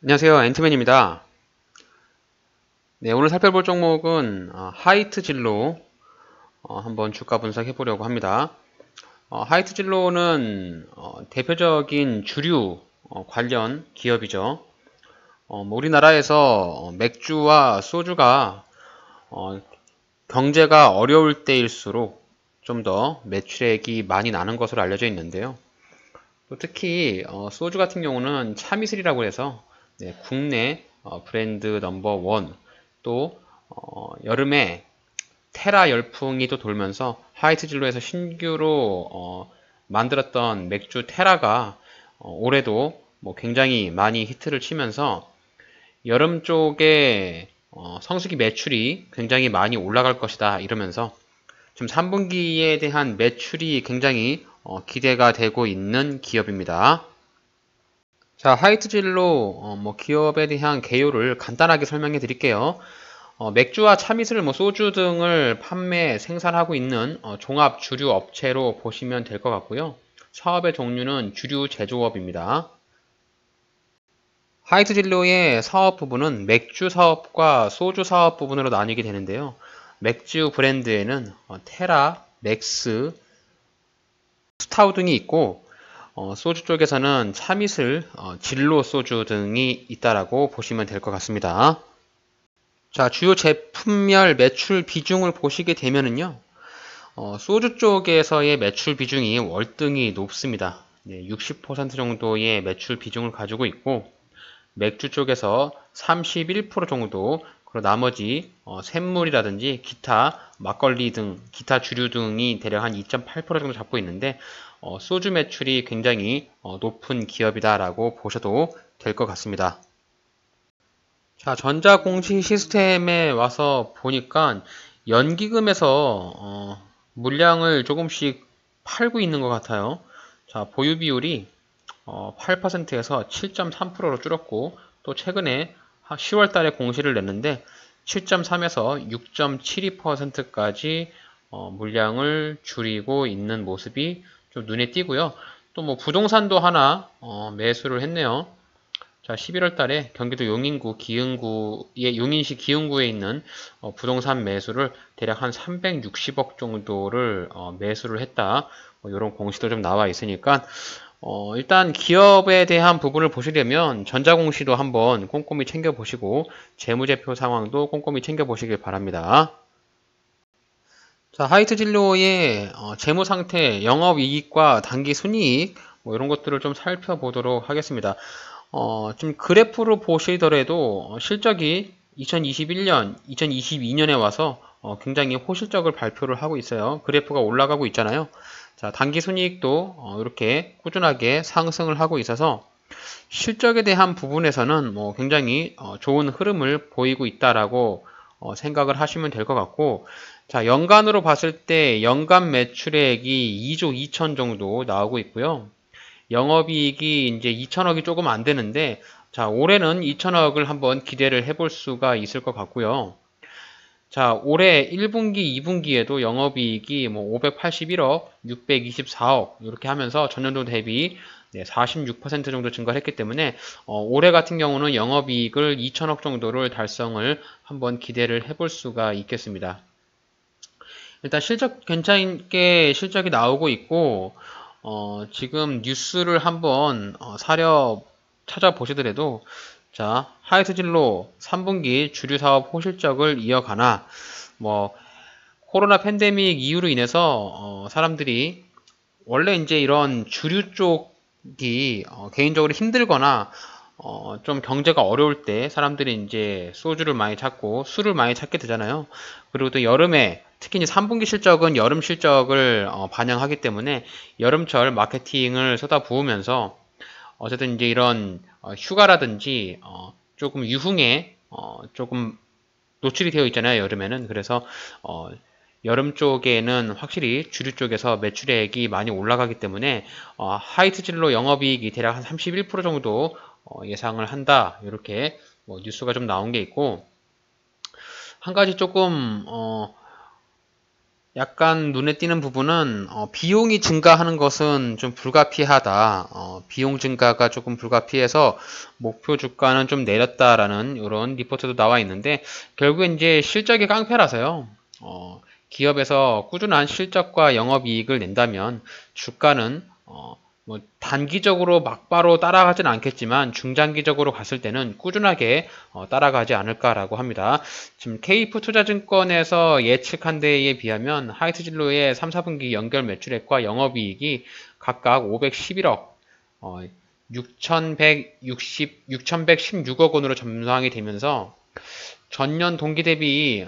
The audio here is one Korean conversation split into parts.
안녕하세요. 앤트맨입니다. 네, 오늘 살펴볼 종목은 하이트 진로 한번 주가 분석해 보려고 합니다. 하이트 진로는 대표적인 주류 관련 기업이죠. 뭐 우리나라에서 맥주와 소주가 경제가 어려울 때일수록 좀 더 매출액이 많이 나는 것으로 알려져 있는데요. 또 특히 소주 같은 경우는 참이슬이라고 해서 네, 국내 브랜드 넘버 원, 또 여름에 테라 열풍이 또 돌면서 하이트 진로에서 신규로 만들었던 맥주 테라가 올해도 뭐 굉장히 많이 히트를 치면서 여름 쪽에 성수기 매출이 굉장히 많이 올라갈 것이다 이러면서 지금 3분기에 대한 매출이 굉장히 기대가 되고 있는 기업입니다. 자, 하이트 진로 뭐 기업에 대한 개요를 간단하게 설명해 드릴게요. 맥주와 참이슬, 뭐 소주 등을 판매, 생산하고 있는 종합 주류 업체로 보시면 될 것 같고요. 사업의 종류는 주류 제조업입니다. 하이트 진로의 사업 부분은 맥주 사업과 소주 사업 부분으로 나뉘게 되는데요. 맥주 브랜드에는 테라, 맥스, 스타우 등이 있고 소주 쪽에서는 참이슬, 진로 소주 등이 있다라고 보시면 될 것 같습니다. 자, 주요 제품별 매출 비중을 보시게 되면은요, 소주 쪽에서의 매출 비중이 월등히 높습니다. 네, 60% 정도의 매출 비중을 가지고 있고, 맥주 쪽에서 31% 정도, 그리고 나머지 샘물이라든지 기타 막걸리 등 기타 주류 등이 대략 한 2.8% 정도 잡고 있는데 소주 매출이 굉장히 높은 기업이다라고 보셔도 될 것 같습니다. 자, 전자공시 시스템에 와서 보니까 연기금에서 물량을 조금씩 팔고 있는 것 같아요. 자, 보유 비율이 8%에서 7.3%로 줄었고 또 최근에 10월 달에 공시를 냈는데 7.3에서 6.72%까지 물량을 줄이고 있는 모습이 좀 눈에 띄고요. 또 뭐 부동산도 하나 매수를 했네요. 자, 11월 달에 경기도 용인구 기흥구의 용인시 기흥구에 있는 부동산 매수를 대략 한 360억 정도를 매수를 했다. 이런 공시도 좀 나와 있으니까 일단 기업에 대한 부분을 보시려면 전자공시도 한번 꼼꼼히 챙겨보시고 재무제표 상황도 꼼꼼히 챙겨보시길 바랍니다. 자, 하이트 진로의 재무상태, 영업이익과 단기순이익 뭐 이런 것들을 좀 살펴보도록 하겠습니다. 좀 그래프로 보시더라도 실적이 2021년, 2022년에 와서 굉장히 호실적을 발표를 하고 있어요. 그래프가 올라가고 있잖아요. 자, 단기순이익도 이렇게 꾸준하게 상승을 하고 있어서 실적에 대한 부분에서는 뭐 굉장히 좋은 흐름을 보이고 있다라고 생각을 하시면 될 것 같고, 자, 연간으로 봤을 때 연간 매출액이 2조 2천 정도 나오고 있고요. 영업이익이 이제 2천억이 조금 안 되는데, 자, 올해는 2천억을 한번 기대를 해볼 수가 있을 것 같고요. 자, 올해 1분기, 2분기에도 영업이익이 뭐 581억, 624억 이렇게 하면서 전년도 대비 46% 정도 증가를 했기 때문에 올해 같은 경우는 영업이익을 2천억 정도를 달성을 한번 기대를 해볼 수가 있겠습니다. 일단 실적 괜찮게 실적이 나오고 있고 지금 뉴스를 한번 사려 찾아보시더라도 자, 하이트 진로 3분기 주류 사업 호실적을 이어가나 뭐 코로나 팬데믹 이후로 인해서 사람들이 원래 이제 이런 주류 쪽이 개인적으로 힘들거나 좀 경제가 어려울 때 사람들이 이제 소주를 많이 찾고 술을 많이 찾게 되잖아요. 그리고 또 여름에 특히 이제 3분기 실적은 여름 실적을 반영하기 때문에 여름철 마케팅을 쏟아부으면서 어쨌든 이제 이런 휴가라든지 조금 유흥에 조금 노출이 되어 있잖아요, 여름에는. 그래서 여름 쪽에는 확실히 주류 쪽에서 매출액이 많이 올라가기 때문에 하이트 진로 영업이익이 대략 한 31% 정도 예상을 한다. 이렇게 뭐 뉴스가 좀 나온 게 있고 한 가지 조금 약간 눈에 띄는 부분은 비용이 증가하는 것은 좀 불가피하다. 비용 증가가 조금 불가피해서 목표 주가는 좀 내렸다라는 이런 리포트도 나와 있는데 결국에 이제 실적이 깡패라서요. 기업에서 꾸준한 실적과 영업이익을 낸다면 주가는 뭐 단기적으로 막바로 따라가진 않겠지만 중장기적으로 갔을 때는 꾸준하게 따라가지 않을까라고 합니다. 지금 KF투자증권에서 예측한 데에 비하면 하이트진로의 3, 4분기 연결 매출액과 영업이익이 각각 511억, 6,116억 원으로 전망이 되면서 전년 동기 대비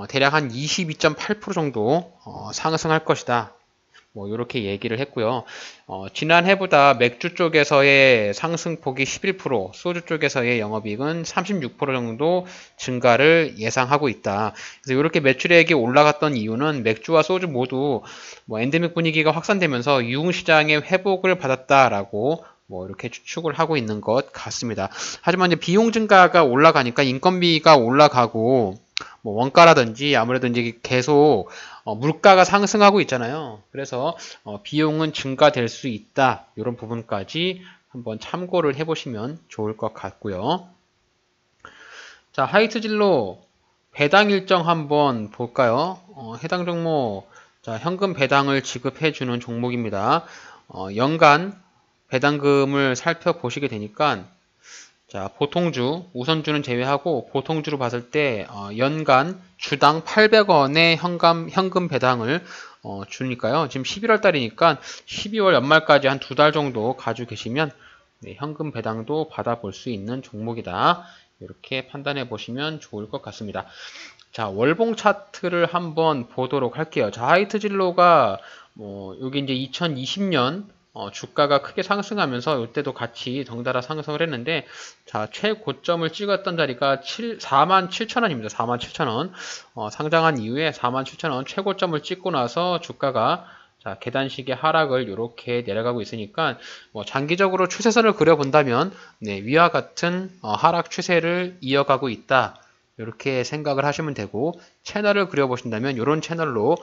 대략 한 22.8% 정도 상승할 것이다. 뭐 이렇게 얘기를 했고요. 지난해보다 맥주 쪽에서의 상승폭이 11%, 소주 쪽에서의 영업이익은 36% 정도 증가를 예상하고 있다. 그래서 이렇게 매출액이 올라갔던 이유는 맥주와 소주 모두 뭐 엔데믹 분위기가 확산되면서 유흥시장의 회복을 받았다라고 뭐 이렇게 추측을 하고 있는 것 같습니다. 하지만 이제 비용 증가가 올라가니까 인건비가 올라가고 뭐 원가라든지 아무래도 이제 계속 물가가 상승하고 있잖아요. 그래서 비용은 증가될 수 있다. 이런 부분까지 한번 참고를 해보시면 좋을 것 같고요. 자, 하이트진로 배당 일정 한번 볼까요? 해당 종목, 자, 현금 배당을 지급해주는 종목입니다. 연간 배당금을 살펴보시게 되니까 자, 보통주, 우선주는 제외하고 보통주로 봤을 때 연간 주당 800원의 현금 배당을 주니까요. 지금 11월 달이니까 12월 연말까지 한 2달 정도 가지고 계시면 네, 현금 배당도 받아볼 수 있는 종목이다. 이렇게 판단해 보시면 좋을 것 같습니다. 자, 월봉 차트를 한번 보도록 할게요. 자, 하이트진로가 여기 이제 2020년 주가가 크게 상승하면서 이때도 같이 덩달아 상승을 했는데 자 최고점을 찍었던 자리가 47,000원입니다. 47,000원 상장한 이후에 47,000원 최고점을 찍고 나서 주가가 자 계단식의 하락을 이렇게 내려가고 있으니까 뭐 장기적으로 추세선을 그려본다면 네, 위와 같은 하락 추세를 이어가고 있다. 이렇게 생각을 하시면 되고 채널을 그려보신다면 이런 채널로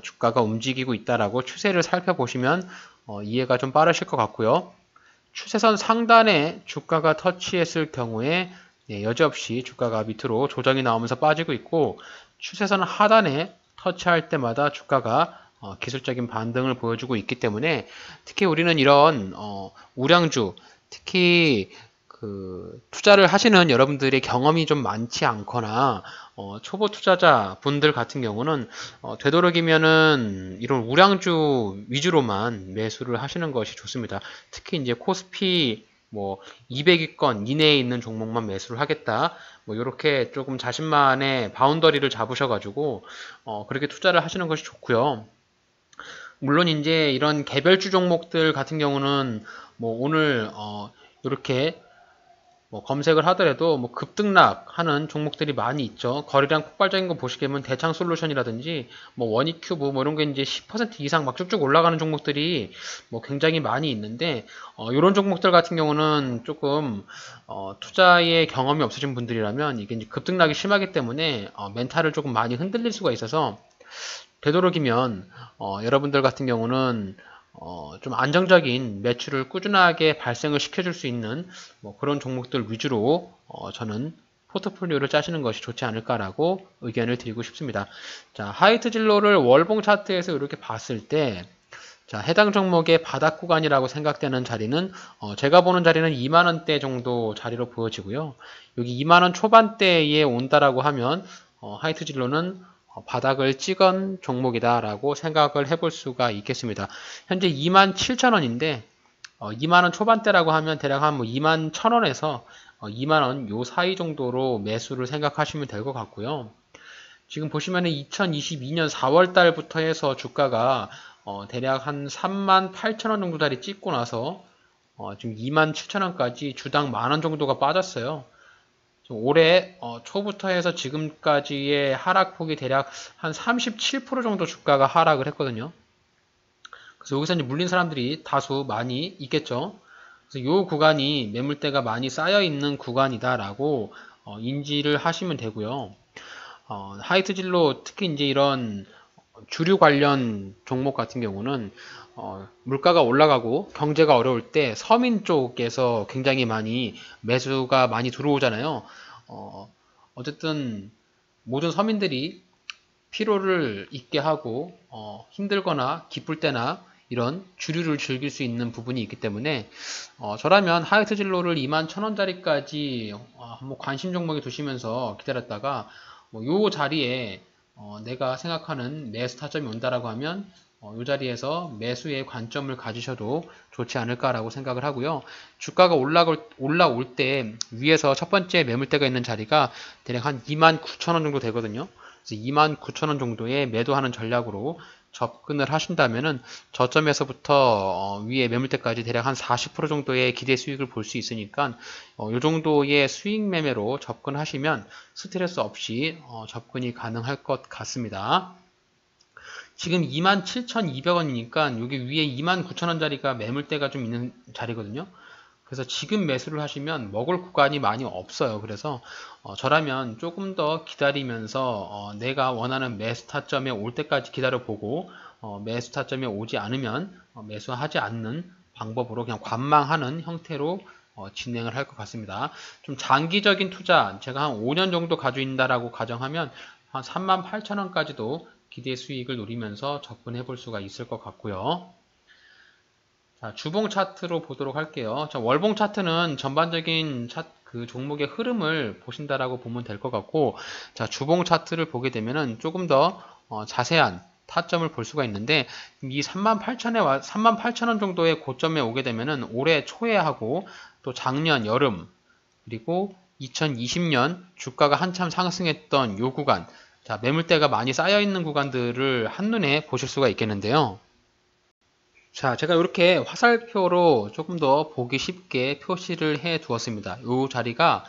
주가가 움직이고 있다라고 추세를 살펴보시면 이해가 좀 빠르실 것 같고요. 추세선 상단에 주가가 터치했을 경우에 네, 여지없이 주가가 밑으로 조정이 나오면서 빠지고 있고 추세선 하단에 터치할 때마다 주가가 기술적인 반등을 보여주고 있기 때문에 특히 우리는 이런 우량주 특히 투자를 하시는 여러분들의 경험이 좀 많지 않거나 초보 투자자 분들 같은 경우는 되도록이면은 이런 우량주 위주로만 매수를 하시는 것이 좋습니다. 특히 이제 코스피 뭐 200위권 이내에 있는 종목만 매수를 하겠다. 뭐 이렇게 조금 자신만의 바운더리를 잡으셔가지고 그렇게 투자를 하시는 것이 좋고요. 물론 이제 이런 개별주 종목들 같은 경우는 뭐 오늘 이렇게 뭐 검색을 하더라도 뭐 급등락하는 종목들이 많이 있죠. 거래량 폭발적인 거 보시게 되면 대창솔루션이라든지 뭐 원익큐브 뭐 이런 게 이제 10% 이상 막 쭉쭉 올라가는 종목들이 뭐 굉장히 많이 있는데 이런 종목들 같은 경우는 조금 투자의 경험이 없으신 분들이라면 이게 이제 급등락이 심하기 때문에 멘탈을 조금 많이 흔들릴 수가 있어서 되도록이면 여러분들 같은 경우는 좀 안정적인 매출을 꾸준하게 발생을 시켜줄 수 있는 뭐 그런 종목들 위주로 저는 포트폴리오를 짜시는 것이 좋지 않을까라고 의견을 드리고 싶습니다. 자, 하이트진로를 월봉 차트에서 이렇게 봤을 때 자, 해당 종목의 바닥 구간이라고 생각되는 자리는 제가 보는 자리는 2만원대 정도 자리로 보여지고요. 여기 2만원 초반대에 온다라고 하면 하이트진로는 바닥을 찍은 종목이다 라고 생각을 해볼 수가 있겠습니다. 현재 27,000원인데 2만원 초반대라고 하면 대략 한 뭐 21,000원에서 2만원 요 사이 정도로 매수를 생각하시면 될 것 같고요. 지금 보시면은 2022년 4월 달부터 해서 주가가 대략 한 38,000원 정도 다리 찍고 나서 지금 27,000원까지 주당 만원 정도가 빠졌어요. 올해 초부터 해서 지금까지의 하락폭이 대략 한 37% 정도 주가가 하락을 했거든요. 그래서 여기서 이제 물린 사람들이 다수 많이 있겠죠. 그래서 이 구간이 매물대가 많이 쌓여 있는 구간이다라고 인지를 하시면 되고요. 하이트진로 특히 이제 이런 주류 관련 종목 같은 경우는 물가가 올라가고 경제가 어려울 때 서민 쪽에서 굉장히 많이 매수가 많이 들어오잖아요. 어쨌든 모든 서민들이 피로를 잊게 하고 힘들거나 기쁠 때나 이런 주류를 즐길 수 있는 부분이 있기 때문에 저라면 하이트 진로를 21,000원짜리까지 한번 관심 종목에 두시면서 기다렸다가 요 자리에 내가 생각하는 매수 타점이 온다라고 하면 이 자리에서 매수의 관점을 가지셔도 좋지 않을까라고 생각을 하고요. 주가가 올라올 때 위에서 첫 번째 매물대가 있는 자리가 대략 한 29,000원 정도 되거든요. 그래서 29,000원 정도에 매도하는 전략으로 접근을 하신다면은 저점에서부터 위에 매물대까지 대략 한 40% 정도의 기대 수익을 볼 수 있으니까 이 정도의 수익 매매로 접근하시면 스트레스 없이 접근이 가능할 것 같습니다. 지금 27,200원이니까 여기 위에 29,000원짜리가 매물대가 좀 있는 자리거든요. 그래서 지금 매수를 하시면 먹을 구간이 많이 없어요. 그래서 저라면 조금 더 기다리면서 내가 원하는 매수 타점에 올 때까지 기다려보고 매수 타점에 오지 않으면 매수하지 않는 방법으로 그냥 관망하는 형태로 진행을 할 것 같습니다. 좀 장기적인 투자, 제가 한 5년 정도 가지고 있다라고 가정하면 한 38,000원까지도 기대 수익을 노리면서 접근해 볼 수가 있을 것 같고요. 자, 주봉 차트로 보도록 할게요. 자, 월봉 차트는 전반적인 그 종목의 흐름을 보신다라고 보면 될 것 같고, 자, 주봉 차트를 보게 되면은 조금 더 자세한 타점을 볼 수가 있는데, 이 38,000원 정도의 고점에 오게 되면은 올해 초에 하고 또 작년 여름 그리고 2020년 주가가 한참 상승했던 요 구간, 자, 매물대가 많이 쌓여 있는 구간들을 한눈에 보실 수가 있겠는데요. 자, 제가 이렇게 화살표로 조금 더 보기 쉽게 표시를 해 두었습니다. 이 자리가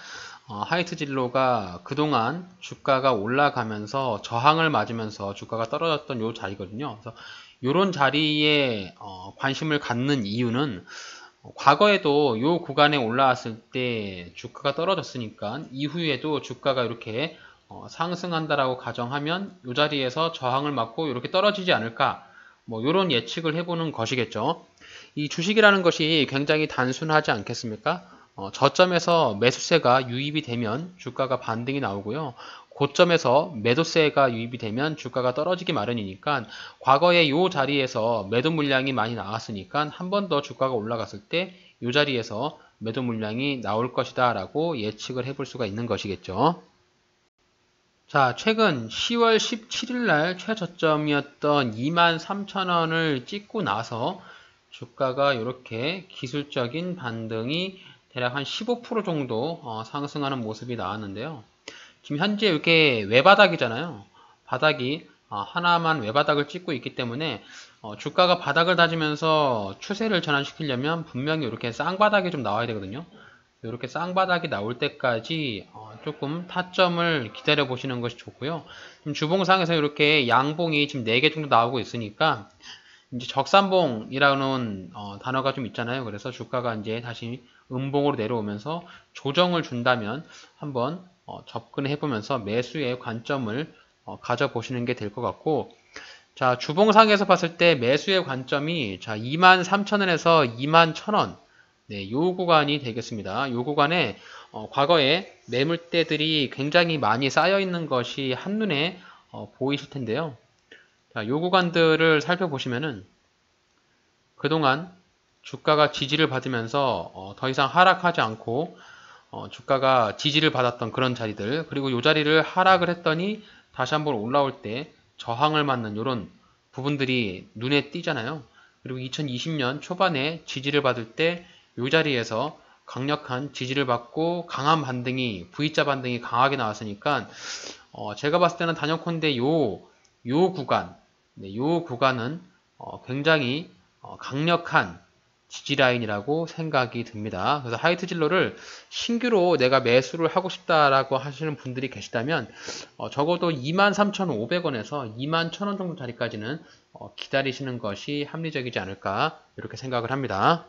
하이트 진로가 그동안 주가가 올라가면서 저항을 맞으면서 주가가 떨어졌던 이 자리거든요. 그래서 이런 자리에 관심을 갖는 이유는 과거에도 이 구간에 올라왔을 때 주가가 떨어졌으니까 이후에도 주가가 이렇게 상승한다라고 가정하면 이 자리에서 저항을 맞고 이렇게 떨어지지 않을까, 뭐 이런 예측을 해보는 것이겠죠. 이 주식이라는 것이 굉장히 단순하지 않겠습니까? 저점에서 매수세가 유입이 되면 주가가 반등이 나오고요. 고점에서 매도세가 유입이 되면 주가가 떨어지기 마련이니까 과거에 이 자리에서 매도 물량이 많이 나왔으니까 한 번 더 주가가 올라갔을 때 이 자리에서 매도 물량이 나올 것이다 라고 예측을 해볼 수가 있는 것이겠죠. 자, 최근 10월 17일 날 최저점이었던 23,000원을 찍고 나서 주가가 이렇게 기술적인 반등이 대략 한 15% 정도 상승하는 모습이 나왔는데요. 지금 현재 이렇게 외바닥이잖아요. 바닥이 하나만 외바닥을 찍고 있기 때문에 주가가 바닥을 다지면서 추세를 전환시키려면 분명히 이렇게 쌍바닥이 좀 나와야 되거든요. 이렇게 쌍바닥이 나올 때까지 조금 타점을 기다려 보시는 것이 좋고요. 지금 주봉상에서 이렇게 양봉이 지금 4개 정도 나오고 있으니까 이제 적산봉이라는 단어가 좀 있잖아요. 그래서 주가가 이제 다시 음봉으로 내려오면서 조정을 준다면 한번 접근해 보면서 매수의 관점을 가져보시는 게 될 것 같고, 자, 주봉상에서 봤을 때 매수의 관점이 자 23,000원에서 21,000원, 네, 요 구간이 되겠습니다. 요 구간에 과거에 매물대들이 굉장히 많이 쌓여 있는 것이 한눈에 보이실 텐데요. 자, 요 구간들을 살펴보시면은 그동안 주가가 지지를 받으면서 더 이상 하락하지 않고 주가가 지지를 받았던 그런 자리들, 그리고 요 자리를 하락을 했더니 다시 한번 올라올 때 저항을 맞는 이런 부분들이 눈에 띄잖아요. 그리고 2020년 초반에 지지를 받을 때 이 자리에서 강력한 지지를 받고 강한 반등이, V자 반등이 강하게 나왔으니까 제가 봤을 때는 단연컨대 요 구간, 네, 요 구간은 굉장히 강력한 지지 라인이라고 생각이 듭니다. 그래서 하이트 진로를 신규로 내가 매수를 하고 싶다라고 하시는 분들이 계시다면 적어도 23,500원에서 21,000원 정도 자리까지는 기다리시는 것이 합리적이지 않을까 이렇게 생각을 합니다.